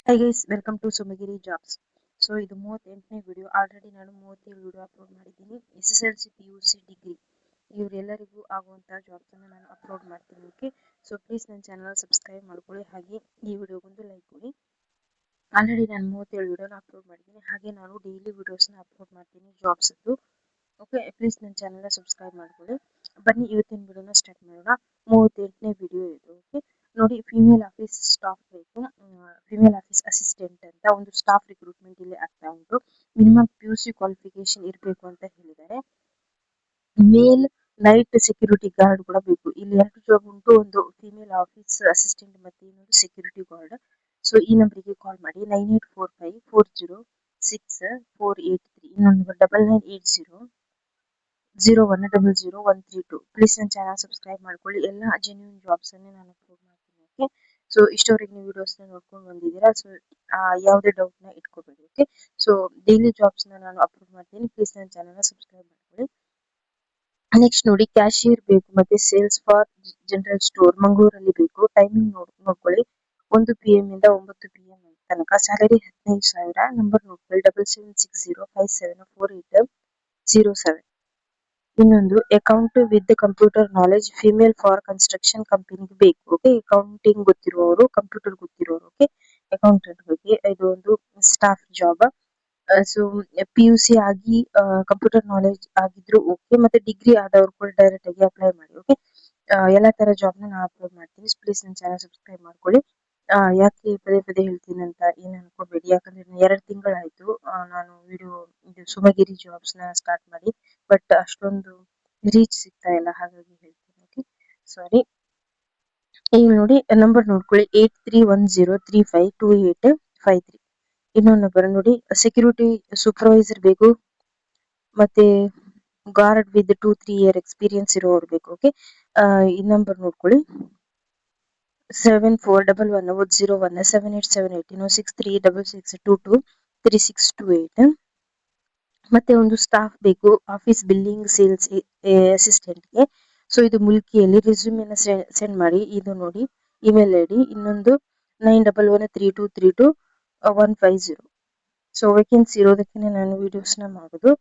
Hi guys, welcome to Sumagiri Jobs. So ಇದು 38ನೇ video. Already ನಾನು 37 video upload ಮಾಡಿದ್ದೀನಿ. SSLC PUC degree ಇವರೆಲ್ಲರಿಗೂ ಆಗುವಂಥ ಜಾಬ್ಸ್ ಅನ್ನು ನಾನು ಅಪ್ಲೋಡ್ ಮಾಡ್ತೀನಿ. ಓಕೆ, ಸೊ ಪ್ಲೀಸ್ ನನ್ನ ಚಾನಲ್ ಸಬ್ಸ್ಕ್ರೈಬ್ ಮಾಡ್ಕೊಳ್ಳಿ, ಹಾಗೆ ಈ ವಿಡಿಯೋಗೊಂದು ಲೈಕ್ ಕೊಡಿ. ಆಲ್ರೆಡಿ ನಾನು 37 ವಿಡಿಯೋನ ಅಪ್ಲೋಡ್ ಮಾಡಿದ್ದೀನಿ, ಹಾಗೆ ನಾನು ಡೈಲಿ ವಿಡಿಯೋಸ್ನ ಅಪ್ಲೋಡ್ ಮಾಡ್ತೀನಿ ಜಾಬ್ಸದ್ದು. ಓಕೆ, ಪ್ಲೀಸ್ ನನ್ನ ಚಾನಲ್ನ ಸಬ್ಸ್ಕ್ರೈಬ್ ಮಾಡ್ಕೊಳ್ಳಿ. ಬನ್ನಿ ಇವತ್ತಿನ ವಿಡಿಯೋನ ಸ್ಟಾರ್ಟ್ ಮಾಡೋಣ. 38ನೇ ವಿಡಿಯೋ ಇದು. ಓಕೆ ನೋಡಿ, ಫಿಮೇಲ್ ಆಫೀಸ್ ಸ್ಟಾಫ್ ಬೇಕು, ಫಿಮೇಲ್ ಆಫೀಸ್ ಅಸಿಸ್ಟೆಂಟ್ ಅಂತ ಒಂದು ಸ್ಟಾಫ್ ರಿಕ್ರೂಟ್ಮೆಂಟ್ ಇಲ್ಲಿ ಆಗ್ತಾ ಉಂಟು. ಮಿನಿಮಮ್ PUC ಕ್ವಾಲಿಫಿಕೇಶನ್ ಇರಬೇಕು ಅಂತ ಹೇಳಿದ್ದಾರೆ. ಮೇಲ್ ನೈಟ್ ಸೆಕ್ಯೂರಿಟಿ ಗಾರ್ಡ್ ಕೂಡ ಬೇಕು. ಇಲ್ಲಿ 2 ಜಾಬ್ ಉಂಟು, ಒಂದು ಫಿಮೇಲ್ ಆಫೀಸ್ ಅಸಿಸ್ಟೆಂಟ್ ಮತ್ತೆ ಇನ್ನೊಂದು ಸೆಕ್ಯೂರಿಟಿ ಗಾರ್ಡ್. ಸೊ ಈ ನಂಬರಿಗೆ ಕಾಲ್ ಮಾಡಿ 9845406483, ಇನ್ನೊಂದು 998001000132. ಪ್ಲೀಸ್ ನನ್ನ ಚಾನಲ್ ಸಬ್ಸ್ಕ್ರೈಬ್ ಮಾಡ್ಕೊಳ್ಳಿ. ಎಲ್ಲ ಜೆನ್ಯೂನ್ ಜಾಬ್ಸ್ ಅನ್ನೇ ನಾನು ಅಪ್ಲೋಡ್ ಮಾಡ್ತೀನಿ. ಓಕೆ, ಸೊ ಇಷ್ಟವರೆಗೆ ನೀವು ವಿಡಿಯೋಸ್ನ ನೋಡ್ಕೊಂಡು ಬಂದಿದ್ದೀರಾ. ಸೊ ಯಾವುದೇ ಡೌಟ್ನ ಇಟ್ಕೋಬೇಡಿ. ಓಕೆ, ಸೊ ಡೈಲಿ ಜಾಬ್ಸ್ನ ನಾನು ಅಪ್ಲೋಡ್ ಮಾಡ್ತೀನಿ. ಪ್ಲೀಸ್ ನನ್ನ ಚಾನಲ್ನ ಸಬ್ಸ್ಕ್ರೈಬ್ ಮಾಡ್ಕೊಳ್ಳಿ. ನೆಕ್ಸ್ಟ್ ನೋಡಿ, ಕ್ಯಾಶಿಯರ್ ಬೇಕು ಮತ್ತೆ ಸೇಲ್ಸ್ ಫಾರ್ ಜನರಲ್ ಸ್ಟೋರ್ ಮಂಗಳೂರಲ್ಲಿ ಬೇಕು. ಟೈಮಿಂಗ್ ನೋಡ್ಕೊಳ್ಳಿ, 1 PM ಇಂದ 9 PM ತನಕ. ಸ್ಯಾಲರಿ 15,000. ನಂಬರ್ ನೋಡ್ಕೊಳ್ಳಿ 7760574807. ಇನ್ನೊಂದು account with computer knowledge, female for construction ಕಂಪನಿಗೆ ಬೇಕು. ಓಕೆ, ಅಕೌಂಟಿಂಗ್ ಗೊತ್ತಿರುವವರು, ಕಂಪ್ಯೂಟರ್ ಗೊತ್ತಿರುವವರು. ಓಕೆ, ಅಕೌಂಟೆಂಟ್ ಬಗ್ಗೆ ಇದು ಒಂದು ಸ್ಟಾಫ್ ಜಾಬ್. ಸೊ PUC ಆಗಿ ಕಂಪ್ಯೂಟರ್ ನಾಲೆಜ್ ಆಗಿದ್ರು ಓಕೆ, ಮತ್ತೆ ಡಿಗ್ರಿ ಆದವರು ಕೂಡ ಡೈರೆಕ್ಟ್ ಆಗಿ ಅಪ್ಲೈ ಮಾಡಿ. ಓಕೆ, ಎಲ್ಲ ತರ ಜಾಬ್ನ ನಾನು ಅಪ್ಲೋಡ್ ಮಾಡ್ತೀನಿ. ಪ್ಲೀಸ್ ನನ್ನ ಚಾನಲ್ ಸಬ್ಸ್ಕ್ರೈಬ್ ಮಾಡ್ಕೊಳ್ಳಿ. ಯಾಕೆ ಪದೇ ಪದೇ ಹೇಳ್ತೀನಿ ಅಂತ ಏನು ಅನ್ಕೋಬೇಡಿ, ಯಾಕಂದ್ರೆ 2 ತಿಂಗಳಾಯ್ತು ನಾನು ವಿಡಿಯೋ ಇದು ಸುಮಗಿರಿ ಜಾಬ್ಸ್ನ ಸ್ಟಾರ್ಟ್ ಮಾಡಿ, ಬಟ್ ಅಷ್ಟೊಂದು ರೀಚ್ ಸಿಗ್ತಾ ಇಲ್ಲ, ಹಾಗಾಗಿ ಹೇಳ್ತೀನಿ. ಓಕೆ, ಸಾರಿ. ಈಗ ನೋಡಿ, ನಂಬರ್ ನೋಡ್ಕೊಳ್ಳಿ 8310352853. ಇನ್ನೊಂದು ನಂಬರ್ ನೋಡಿ, ಸೆಕ್ಯೂರಿಟಿ ಸೂಪರ್ವೈಸರ್ ಬೇಕು, ಮತ್ತೆ ಗಾರ್ಡ್ ವಿತ್ 2-3 ಇಯರ್ ಎಕ್ಸ್ಪೀರಿಯನ್ಸ್ ಇರೋರು ಬೇಕು. ಓಕೆ, ಈ ನಂಬರ್ ನೋಡ್ಕೊಳ್ಳಿ 7411017878, ಇನ್ನು 6366223628. ಮತ್ತೆ ಒಂದು ಸ್ಟಾಫ್ ಬೇಕು, ಆಫೀಸ್ ಬಿಲ್ಲಿಂಗ್ ಸೇಲ್ಸ್ ಅಸಿಸ್ಟೆಂಟ್ಗೆ. ಸೊ ಇದು ಮುಲ್ಕಿಯಲ್ಲಿ. ರೆಸ್ಯೂಮೆನ ಸೆಂಡ್ ಮಾಡಿ. ಇದು ನೋಡಿ ಇಮೇಲ್ ID. ಇನ್ನೊಂದು 9113232150. ಸೊ ವೇಕೆನ್ಸಿ ಇರೋದಕ್ಕೆ ನಾನು ವಿಡಿಯೋಸ್ನ ಮಾಡೋದು.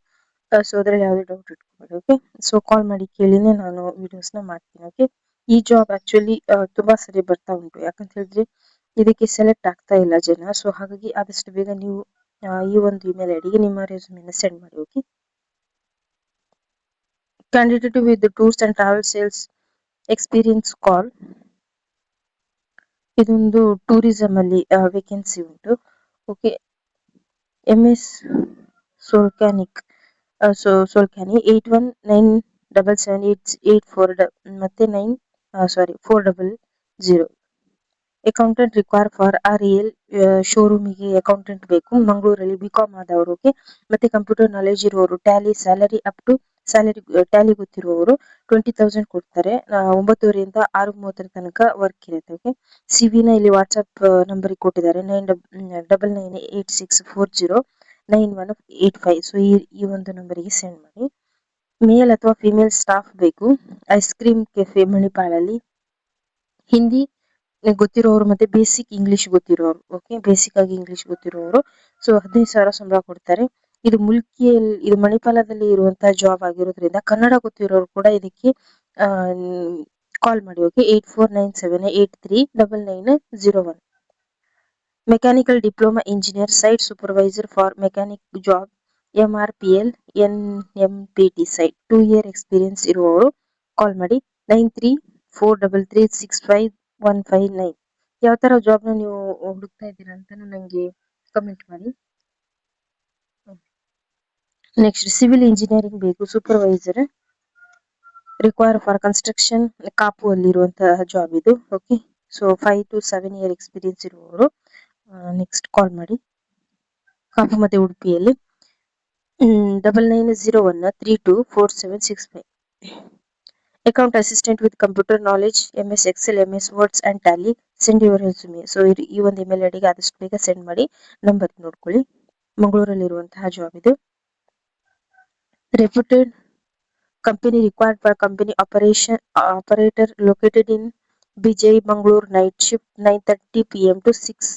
ಸೊ ಅದ್ರಲ್ಲಿ ಯಾವುದೇ ಡೌಟ್ ಇಟ್ಕೋಬೇಡಿ. ಓಕೆ, ಸೊ ಕಾಲ್ ಮಾಡಿ ಕೇಳಿನೇ ನಾನು ವಿಡಿಯೋಸ್ನ ಮಾಡ್ತೀನಿ. ಓಕೆ, ಈ ಜಾಬ್ ಆಕ್ಚುಲಿ ತುಂಬಾ ಸರಿ ಬರ್ತಾ ಉಂಟು, ಯಾಕಂತ ಹೇಳಿದ್ರೆ ಇದಕ್ಕೆ ಸೆಲೆಕ್ಟ್ ಆಗ್ತಾ ಇಲ್ಲ ಜನ. ಸೊ ಹಾಗಾಗಿ ಆದಷ್ಟು ಬೇಗ ನೀವು ಈ ಒಂದು ಇಮೇಲ್ ಐಡಿಗೆ ನಿಮ್ಮ ರೆಸ್ಯೂಮೆನ ಸೆಂಡ್ ಮಾಡಿ. Okay, candidate with tours and travel sales experience call. ಇದೊಂದು ಟೂರಿಸಂ ಅಲ್ಲಿ ವೇಕೆನ್ಸಿ ಉಂಟು. ಓಕೆ, MS ಸೋಲ್ಕ್ಯಾನಿಕ್ ಸೋಲ್ಕ್ಯಾನಿ 81977884 ಮತ್ತೆ 400. ಅಕೌಂಟೆಂಟ್ ರಿಕ್ವೈರ್ ಫಾರ್ REL ಶೋರೂಮಿಗೆ ಅಕೌಂಟೆಂಟ್ ಬೇಕು, ಮಂಗಳೂರಲ್ಲಿ. BCom ಆದವರು. ಓಕೆ, ಮತ್ತೆ ಕಂಪ್ಯೂಟರ್ ನಾಲೆಜ್ ಇರುವವರು. Tally salary up to salary Tally ಗೊತ್ತಿರುವವರು 20,000 ಕೊಡ್ತಾರೆ. 9:30 6:30 ತನಕ ವರ್ಕ್ ಇರುತ್ತೆ. ಓಕೆ, CV-ನ ಇಲ್ಲಿ ವಾಟ್ಸ್ಆಪ್ ನಂಬರಿಗೆ ಕೊಟ್ಟಿದ್ದಾರೆ 9986409185. ಸೊ ಈ ಒಂದು ನಂಬರಿಗೆ ಸೆಂಡ್ ಮಾಡಿ. ಮೇಲ್ ಅಥವಾ ಫಿಮೇಲ್ ಸ್ಟಾಫ್ ಬೇಕು, ಐಸ್ ಕ್ರೀಮ್ ಕೆಫೆ ಮಣಿಪಾಲಲ್ಲಿ. ಹಿಂದಿ ಗೊತ್ತಿರೋರು ಮತ್ತೆ ಬೇಸಿಕ್ ಇಂಗ್ಲಿಷ್ ಗೊತ್ತಿರೋರು. ಓಕೆ, ಬೇಸಿಕ್ ಆಗಿ ಇಂಗ್ಲಿಷ್ ಗೊತ್ತಿರೋರು. ಸೊ 15,000 ಸಂಬಳ ಕೊಡ್ತಾರೆ. ಇದು ಮುಲ್ಕಿಯಲ್ಲಿ, ಇದು ಮಣಿಪಾಲದಲ್ಲಿ ಇರುವಂತಹ ಜಾಬ್ ಆಗಿರೋದ್ರಿಂದ ಕನ್ನಡ ಗೊತ್ತಿರೋರು ಕೂಡ ಇದಕ್ಕೆ ಕಾಲ್ ಮಾಡಿ. Okay, 8497839901. Mechanical diploma engineer site supervisor for mechanic job, MRPL NMPT site. 2 year experience ಇರುವವರು ಕಾಲ್ ಮಾಡಿ 9343365159. ಯಾವ ತರ ಜಾಬ್ನ ನೀವು ಹುಡುಕ್ತಾ ಇದ್ದೀರಾ ಅಂತ ನನಗೆ ಕಮೆಂಟ್ ಮಾಡಿ. ನೆಕ್ಸ್ಟ್ ಸಿವಿಲ್ ಇಂಜಿನಿಯರಿಂಗ್ ಬೇಕು, supervisor require for construction. Kapu ಅಲ್ಲಿರುವಂತಹ ಜಾಬ್ ಇದು. Okay, so 5 to 7 year experience ಇರುವವರು ನೆಕ್ಸ್ಟ್ ಕಾಲ್ ಮಾಡಿ. ಕಾಪು ಮತ್ತೆ ಉಡುಪಿಯಲ್ಲಿ 9901324765. Account assistant with computer knowledge, MS Excel, MS words and Tally. Send your resume. So ಈ ಒಂದು ಇಮೇಲ್ ಐಡಿಗೆ ಆದಷ್ಟು ಬೇಗ ಸೆಂಡ್ ಮಾಡಿ. ನಂಬರ್ ನೋಡ್ಕೊಳ್ಳಿ, ಮಂಗಳೂರಲ್ಲಿರುವಂತಹ ಜಾಬ್ ಇದು. Reputed company required for company operator located in Bejai Mangaluru. Night shift 9:30 PM to 6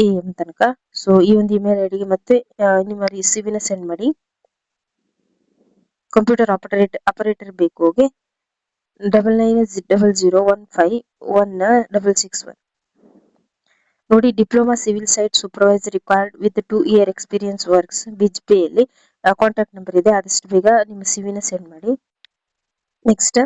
AM ತನಕ. So ಈ ಒಂದು ಇಮೇಲ್ ಐ ಡಿಗೆ ಮತ್ತೆ ನಿಮ್ಮ ಸಿವಿನ ಸೆಂಡ್ ಮಾಡಿ. ಕಂಪ್ಯೂಟರ್ ಆಪರೇಟರ್ ಬೇಕು. ಓಕೆ, 9900151661. ನೋಡಿ, diploma civil site supervisor required with 2 year experience works ಬಿಜ್ ಪೇ ಅಲ್ಲಿ ಕಾಂಟ್ಯಾಕ್ಟ್ ನಂಬರ್ ಇದೆ. ಆದಷ್ಟು ಬೇಗ ನಿಮ್ಮ ಸಿವಿನ ಸೆಂಡ್ ಮಾಡಿ. Next,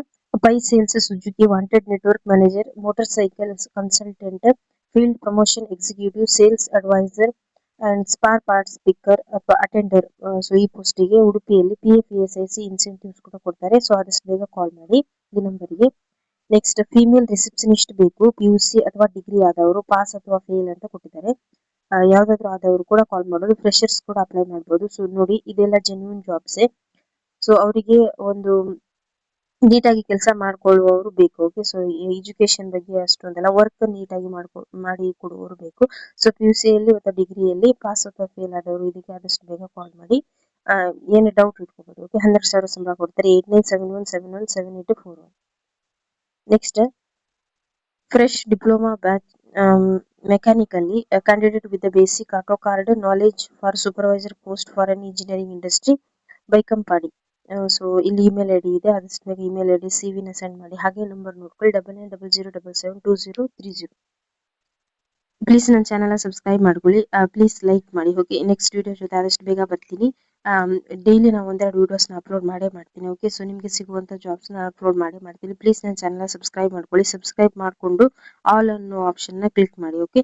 Pai sales Suzuki wanted network manager, motorcycle consultant, field promotion executive, sales advisor and spare parts picker ಅಥವಾ ಅಟೆಂಡರ್. ಸೊ ಈ ಪೋಸ್ಟಿಗೆ ಉಡುಪಿಯಲ್ಲಿ PF ESIC ಇನ್ಸೆಂಟಿವ್ಸ್ ಕೂಡ ಕೊಡ್ತಾರೆ. ಸೊ ಆದಷ್ಟು ಬೇಗ ಕಾಲ್ ಮಾಡಿ ಈ ನಂಬರಿಗೆ. ನೆಕ್ಸ್ಟ್, ಫೀಮೇಲ್ ರಿಸೆಪ್ಷನಿಸ್ಟ್ ಬೇಕು. PUC ಅಥವಾ ಡಿಗ್ರಿ ಆದವರು, ಪಾಸ್ ಅಥವಾ ಫೇಲ್ ಅಂತ ಕೊಟ್ಟಿದ್ದಾರೆ. ಯಾವ್ದಾದ್ರು ಆದವರು ಕೂಡ ಕಾಲ್ ಮಾಡೋದು. ಫ್ರೆಶರ್ಸ್ ಕೂಡ ಅಪ್ಲೈ ಮಾಡ್ಬೋದು. ಸೊ ನೋಡಿ, ಇದೆಲ್ಲ ಜೆನ್ಯೂನ್ ಜಾಬ್ಸೇ. ಸೊ ಅವರಿಗೆ ಒಂದು ನೀಟಾಗಿ ಕೆಲಸ ಮಾಡ್ಕೊಳ್ಳುವವರು ಬೇಕು. ಓಕೆ, ಸೊ ಎಜುಕೇಶನ್ ಬಗ್ಗೆ ಅಷ್ಟೊಂದಲ್ಲ, ವರ್ಕ್ ನೀಟಾಗಿ ಮಾಡಿ ಕೊಡುವವರು ಬೇಕು. ಸೊ PUC ಯಲ್ಲಿ ಅಥವಾ ಡಿಗ್ರಿಯಲ್ಲಿ ಪಾಸ್ ಅಥವಾ ಫೇಲ್ ಆದವರು ಇದಕ್ಕೆ ಆದಷ್ಟು ಬೇಗ ಕಾಲ್ ಮಾಡಿ. ಏನು ಡೌಟ್ ಇಟ್ಕೋಬಹುದು. ಓಕೆ, 100,000 ಸಂಬಳ ಕೊಡ್ತಾರೆ. 8971717841. ನೆಕ್ಸ್ಟ್, ಫ್ರೆಶ್ ಡಿಪ್ಲೊಮಾ ಬ್ಯಾಚ್ ಮೆಕ್ಯಾನಿಕಲ್ಲಿ candidate with the basic AutoCAD knowledge for supervisor post for an engineering industry Baikampady. So ಇಲ್ಲಿ ಇಮೇಲ್ ಐ ಡಿ ಇದೆ. ಆದಷ್ಟು ಬೇಗ ಇಮೇಲ್ ಐ ಡಿ ಸಿವಿನ ಸೆಂಡ್ ಮಾಡಿ. ಹಾಗೆ ನಂಬರ್ ನೋಡ್ಕೊಳ್ಳಿ, 9900772030. ಪ್ಲೀಸ್ ನನ್ನ ಚಾನಲ್ನ ಸಬ್ಸ್ಕ್ರೈಬ್ ಮಾಡ್ಕೊಳ್ಳಿ. ಪ್ಲೀಸ್ ಲೈಕ್ ಮಾಡಿ. ಓಕೆ, ನೆಕ್ಸ್ಟ್ ವಿಡಿಯೋ ಜೊತೆ ಆದಷ್ಟು ಬೇಗ ಬರ್ತೀನಿ. ಡೈಲಿ ನಾವು ಒಂದೆರಡು ವಿಡಿಯೋಸ್ನ ಅಪ್ಲೋಡ್ ಮಾಡೇ ಮಾಡ್ತೀನಿ. ಓಕೆ, ಸೊ ನಿಮಗೆ ಸಿಗುವಂಥ ಜಾಬ್ಸ್ನ ಅಪ್ಲೋಡ್ ಮಾಡೇ ಮಾಡ್ತೀನಿ. ಪ್ಲೀಸ್ ನನ್ನ ಚಾನಲ್ನ ಸಬ್ಸ್ಕ್ರೈಬ್ ಮಾಡ್ಕೊಳ್ಳಿ. ಸಬ್ಸ್ಕ್ರೈಬ್ ಮಾಡಿಕೊಂಡು ಆಲ್ ಅನ್ನೋ ಆಪ್ಷನ್ನ ಕ್ಲಿಕ್ ಮಾಡಿ. ಓಕೆ,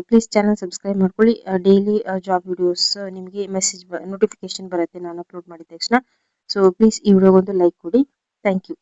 ಪ್ಲೀಸ್ ಚಾನಲ್ ಸಬ್ಸ್ಕ್ರೈಬ್ ಮಾಡ್ಕೊಳ್ಳಿ. ಡೈಲಿ ಜಾಬ್ ವಿಡಿಯೋಸ್ ನಿಮಗೆ ನೋಟಿಫಿಕೇಶನ್ ಬರುತ್ತೆ ನಾನು ಅಪ್ಲೋಡ್ ಮಾಡಿದ ತಕ್ಷಣ. ಸೊ ಪ್ಲೀಸ್ ಈ ವಿಡಿಯೋಗೊಂದು ಲೈಕ್ ಕೊಡಿ. Thank you.